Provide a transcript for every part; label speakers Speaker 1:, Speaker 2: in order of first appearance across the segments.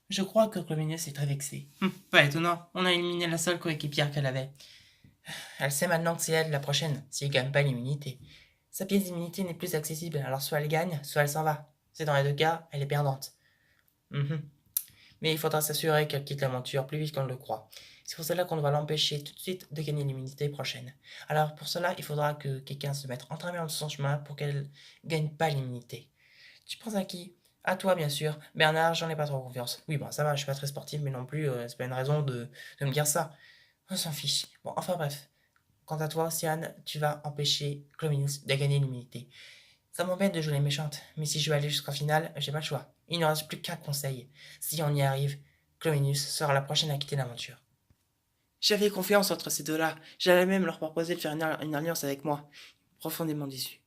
Speaker 1: Je crois que Chloménius est très vexée. Pas étonnant, on a éliminé la seule coéquipière qu'elle avait. Elle sait maintenant que c'est elle la prochaine, si elle gagne pas l'immunité. Sa pièce d'immunité n'est plus accessible, alors soit elle gagne, soit elle s'en va. C'est dans les deux cas, elle est perdante. Mais il faudra s'assurer qu'elle quitte l'aventure plus vite qu'on ne le croit. C'est pour cela qu'on doit l'empêcher tout de suite de gagner l'immunité prochaine. Alors pour cela, il faudra que quelqu'un se mette en travers de son chemin pour qu'elle gagne pas l'immunité. Tu penses à qui? À toi, bien sûr. Bernard, j'en ai pas trop confiance. Oui, bon, ça va, je suis pas très sportif, mais non plus, c'est pas une raison de me dire ça. On s'en fiche. Bon, enfin bref. Quant à toi, Océane, tu vas empêcher Chlominus de gagner l'immunité. Ça m'embête de jouer les méchantes, mais si je veux aller jusqu'en finale, j'ai pas le choix. Il ne reste plus qu'un conseil. Si on y arrive, Chlominus sera la prochaine à quitter l'aventure. J'avais confiance entre ces deux-là. J'allais même leur proposer de faire une alliance avec moi. Profondément déçu.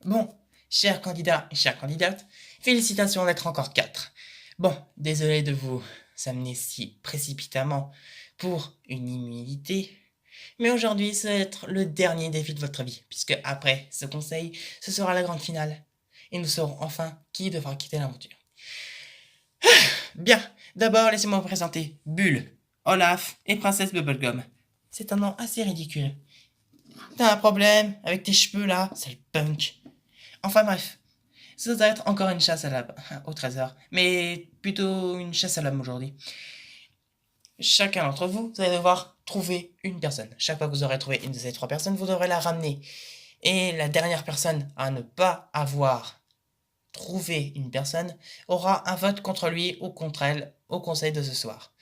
Speaker 1: Bon, chers candidats et chères candidates, félicitations d'être encore 4. Bon, désolé de vous amener si précipitamment pour une immunité, mais aujourd'hui, ça va être le dernier défi de votre vie, puisque après ce conseil, ce sera la grande finale. Et nous saurons enfin qui devra quitter l'aventure. Bien, d'abord, laissez-moi vous présenter Bulle, Olaf et Princesse Bubblegum. C'est un nom assez ridicule. T'as un problème avec tes cheveux là, c'est le punk. Enfin bref, ça doit être encore une chasse au trésor, mais plutôt une chasse à l'homme aujourd'hui. Chacun d'entre vous, vous allez devoir trouver une personne. Chaque fois que vous aurez trouvé une de ces 3 personnes, vous devrez la ramener. Et la dernière personne à ne pas avoir trouvé une personne aura un vote contre lui ou contre elle au conseil de ce soir.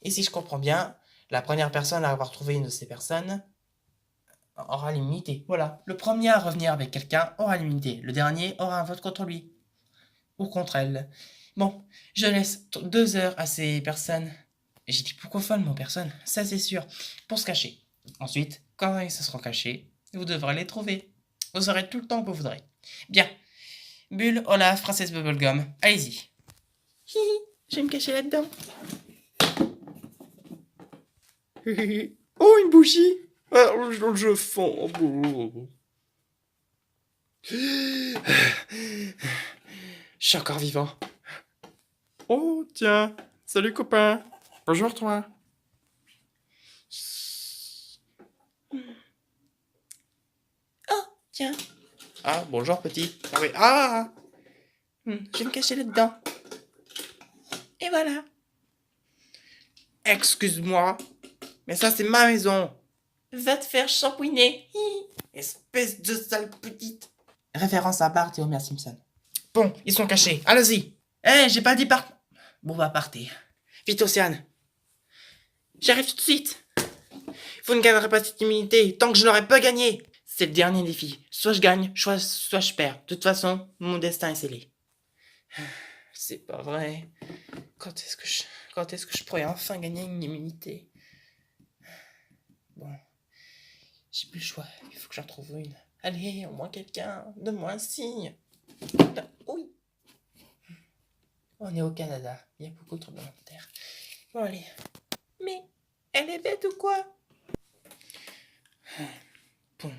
Speaker 1: Et si je comprends bien, la première personne à avoir trouvé une de ces personnes aura l'immunité. Voilà, le premier à revenir avec quelqu'un aura l'immunité. Le dernier aura un vote contre lui ou contre elle. Bon, je laisse 2 heures à ces personnes. J'ai dit pourquoi folle, mon personne, ça c'est sûr, pour se cacher. Ensuite, quand ils se seront cachés, vous devrez les trouver. Vous aurez tout le temps que vous voudrez. Bien. Bulle, Olaf, Princesse Bubblegum, allez-y. Hihi, je vais me cacher là-dedans.
Speaker 2: Oh, une bougie. Je fonds. Je suis encore vivant. Oh, tiens. Salut, copain. Bonjour, toi.
Speaker 1: Oh, tiens.
Speaker 2: Ah, bonjour, petit. Ah oui. Ah.
Speaker 1: Je vais me cacher là-dedans. Et voilà.
Speaker 2: Excuse-moi. Mais ça, c'est ma maison.
Speaker 1: Va te faire shampouiner.
Speaker 2: Espèce de sale petite.
Speaker 1: Référence à Bart et Homer Simpson.
Speaker 2: Bon, ils sont cachés. Allez-y.
Speaker 1: J'ai pas dit part. Bon, bah, partez.
Speaker 2: Vite, Océane. J'arrive tout de suite. Vous ne gagnerez pas cette immunité tant que je n'aurai pas gagné.
Speaker 1: C'est le dernier défi. Soit je gagne, soit je perds. De toute façon, mon destin est scellé. C'est pas vrai. Quand est-ce que je pourrais enfin gagner une immunité? Bon, j'ai plus le choix. Il faut que j'en trouve une. Allez, au moins quelqu'un, donne-moi un signe. Oui. On est au Canada. Il y a beaucoup de tremblements de terre. Bon, allez. Mais elle est bête ou quoi? Bon,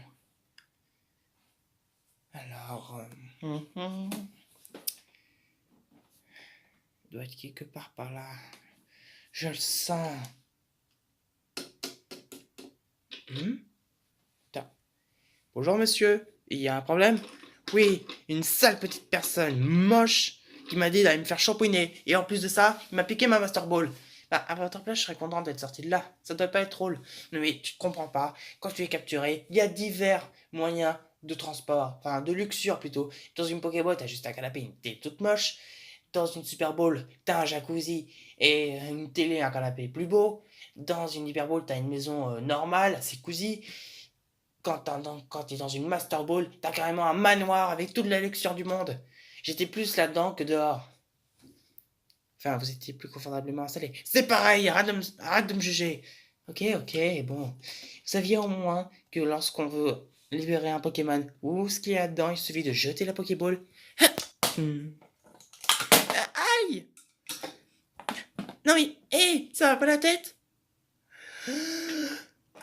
Speaker 2: être quelque part par là. Je le sens. Attends. Bonjour monsieur, il y a un problème? Oui, une sale petite personne moche qui m'a dit d'aller me faire shampouiner. Et en plus de ça, il m'a piqué ma Master Ball. Bah, à votre place, je serais content d'être sorti de là. Ça doit pas être drôle. Non mais tu te comprends pas. Quand tu es capturé, il y a divers moyens de transport. Enfin, de luxure plutôt. Dans une Pokéball, t'as juste un canapé, une télé toute moche. Dans une Super Bowl, t'as un jacuzzi et une télé, un canapé plus beau. Dans une Hyper Bowl, t'as une maison normale, assez cosy. Quand t'es dans une Master Ball, t'as carrément un manoir avec toute la luxure du monde. J'étais plus là-dedans que dehors. Enfin, vous étiez plus confortablement installé. C'est pareil, arrête de me juger. Ok, bon. Vous saviez au moins que lorsqu'on veut libérer un Pokémon, ou ce qu'il y a dedans, il suffit de jeter la Pokéball. Aïe! Non mais, hé, ça va pas la tête?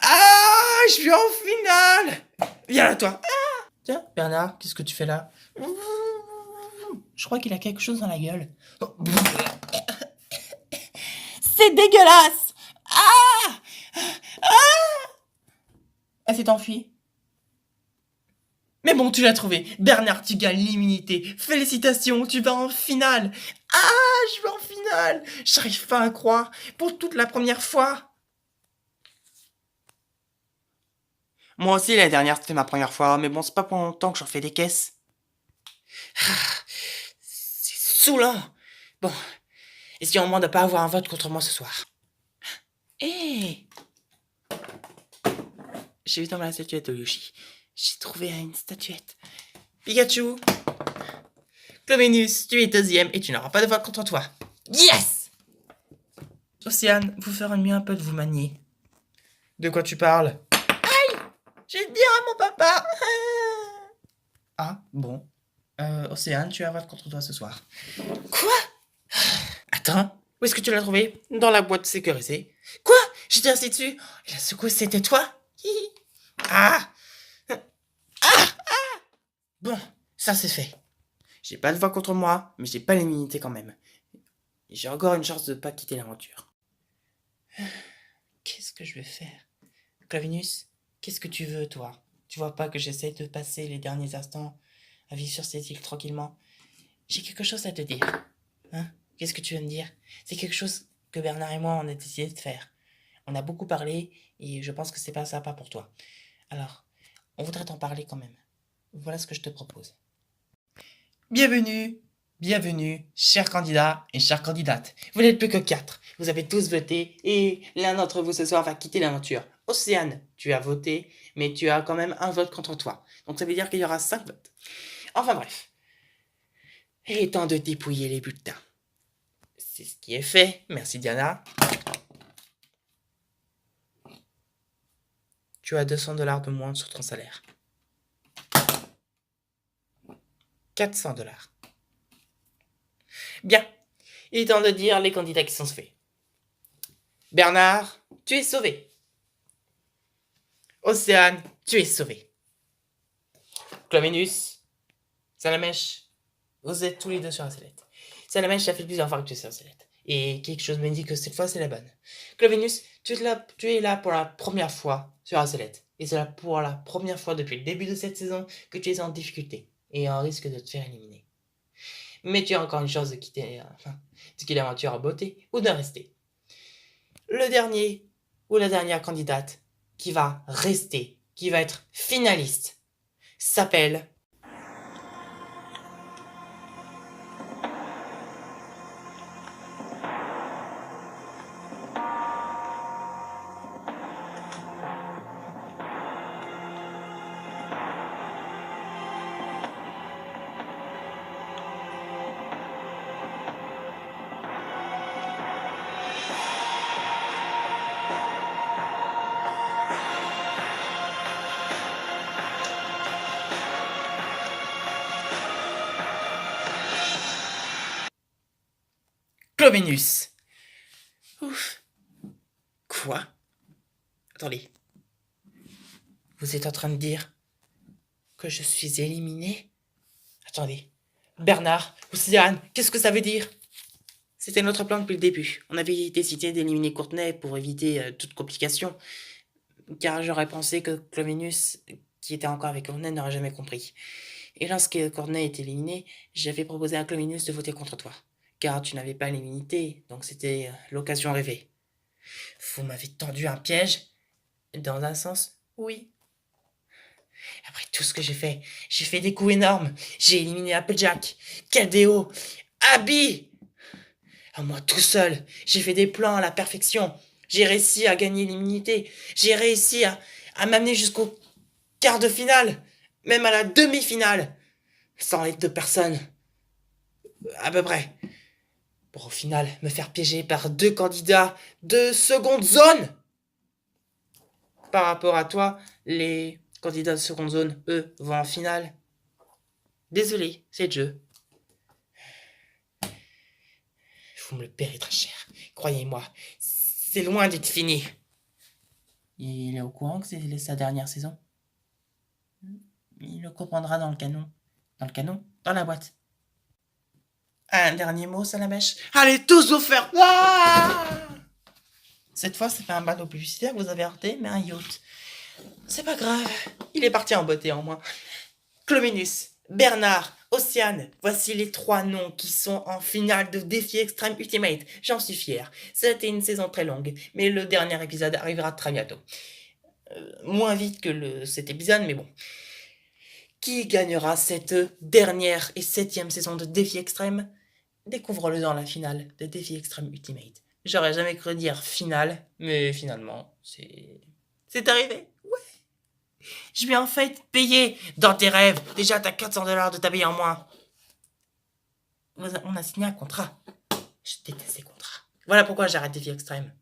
Speaker 2: Ah, je suis en finale! Viens là, toi.
Speaker 1: Tiens, Bernard, qu'est-ce que tu fais là? Je crois qu'il a quelque chose dans la gueule. C'est dégueulasse! Ah! Elle s'est enfuie. Mais bon, tu l'as trouvé. Bernard, tu gagnes l'immunité. Félicitations, tu vas en finale. Ah, je vais en finale. J'arrive pas à croire. Pour toute la première fois.
Speaker 2: Moi aussi, l'année dernière, c'était ma première fois, mais bon, c'est pas pour longtemps que j'en fais des caisses. C'est saoulant. Bon, essayons au moins de pas avoir un vote contre moi ce soir. Hé! J'ai vu dans ma statuette de Yoshi. J'ai trouvé une statuette. Pikachu!
Speaker 1: Clovenus, tu es deuxième et tu n'auras pas de vote contre toi.
Speaker 2: Yes!
Speaker 1: Océane, vous ferez mieux un peu de vous manier.
Speaker 2: De quoi tu parles?
Speaker 1: J'ai dit à mon papa. Ah, bon. Océane, tu as un vote contre toi ce soir.
Speaker 2: Quoi?
Speaker 1: Attends,
Speaker 2: Où est-ce que tu l'as trouvé? Dans la boîte sécurisée.
Speaker 1: quoi? J'étais assis dessus. Et la secousse, c'était toi? Ah! Bon, ça c'est fait.
Speaker 2: J'ai pas de voix contre moi, mais j'ai pas l'immunité quand même. Et j'ai encore une chance de pas quitter l'aventure.
Speaker 1: Qu'est-ce que je vais faire? Clavinus, qu'est-ce que tu veux, toi? Tu vois pas que j'essaie de passer les derniers instants à vivre sur cette île tranquillement? J'ai quelque chose à te dire. Hein? Qu'est-ce que tu veux me dire? C'est quelque chose que Bernard et moi, on a décidé de faire. On a beaucoup parlé et je pense que c'est pas sympa pour toi. Alors, on voudrait t'en parler quand même. Voilà ce que je te propose. Bienvenue, bienvenue, chers candidats et chères candidates. Vous n'êtes plus que 4. Vous avez tous voté et l'un d'entre vous ce soir va quitter l'aventure. Océane, tu as voté, mais tu as quand même un vote contre toi. Donc ça veut dire qu'il y aura 5 votes. Enfin bref. Il est temps de dépouiller les bulletins. C'est ce qui est fait. Merci Diana. Tu as 200$ de moins sur ton salaire. 400$. Bien. Il est temps de dire les candidats qui sont sauvés. Bernard, tu es sauvé. Océane, tu es sauvé. Clovenus, Salamèche, vous êtes tous les deux sur la sellette. Salamèche, ça fait plusieurs fois que tu es sur la sellette. Et quelque chose me dit que cette fois, c'est la bonne. Clovenus, tu es là pour la première fois sur la sellette. Et c'est là pour la première fois depuis le début de cette saison que tu es en difficulté et en risque de te faire éliminer. Mais tu as encore une chance de quitter l'aventure en beauté ou de rester. Le dernier ou la dernière candidate qui va rester, qui va être finaliste, s'appelle Clovenus. Ouf. Quoi? Attendez. Vous êtes en train de dire que je suis éliminé? Attendez. Bernard, Océane, qu'est-ce que ça veut dire?
Speaker 2: C'était notre plan depuis le début. On avait décidé d'éliminer Courtenay pour éviter toute complication, car j'aurais pensé que Clovinus, qui était encore avec Courtenay, n'aurait jamais compris. Et lorsque Courtenay est éliminé, j'avais proposé à Clovinus de voter contre toi, car tu n'avais pas l'immunité, donc c'était l'occasion rêvée.
Speaker 1: Vous m'avez tendu un piège? Dans un sens, oui. Après tout ce que j'ai fait des coups énormes. J'ai éliminé Applejack, Caldeo, Abby. À moi tout seul, j'ai fait des plans à la perfection. J'ai réussi à gagner l'immunité. J'ai réussi à m'amener jusqu'au quart de finale, même à la demi-finale, sans l'aide de personne. À peu près. Pour au final me faire piéger par 2 candidats de seconde zone. Par rapport à toi, les candidats de seconde zone, eux, vont en finale. Désolé, c'est le jeu. Vous me le paierez très cher. Croyez-moi, c'est loin d'être fini. Il est au courant que c'est sa dernière saison? Il le comprendra dans le canon. Dans le canon? Dans la boîte. Un dernier mot, Salamèche?
Speaker 2: Allez tous vous faire...
Speaker 1: Cette fois, c'est pas un bateau publicitaire que vous avez heurté, mais un yacht. C'est pas grave, il est parti en beauté en moins. Clovinus, Bernard, Océane, voici les 3 noms qui sont en finale de Défi Extreme Ultimate. J'en suis fier. C'était une saison très longue, mais le dernier épisode arrivera très bientôt. Moins vite que cet épisode, mais bon. Qui gagnera cette dernière et 7e saison de Défi Extrême? Découvre-le dans la finale de Défi Extreme Ultimate. J'aurais jamais cru dire finale, mais finalement, c'est arrivé. Ouais. Je vais en fait payer dans tes rêves. Déjà, t'as $400 de t'habiller en moins. On a signé un contrat. Je déteste ces contrats. Voilà pourquoi j'arrête Défi Extrême.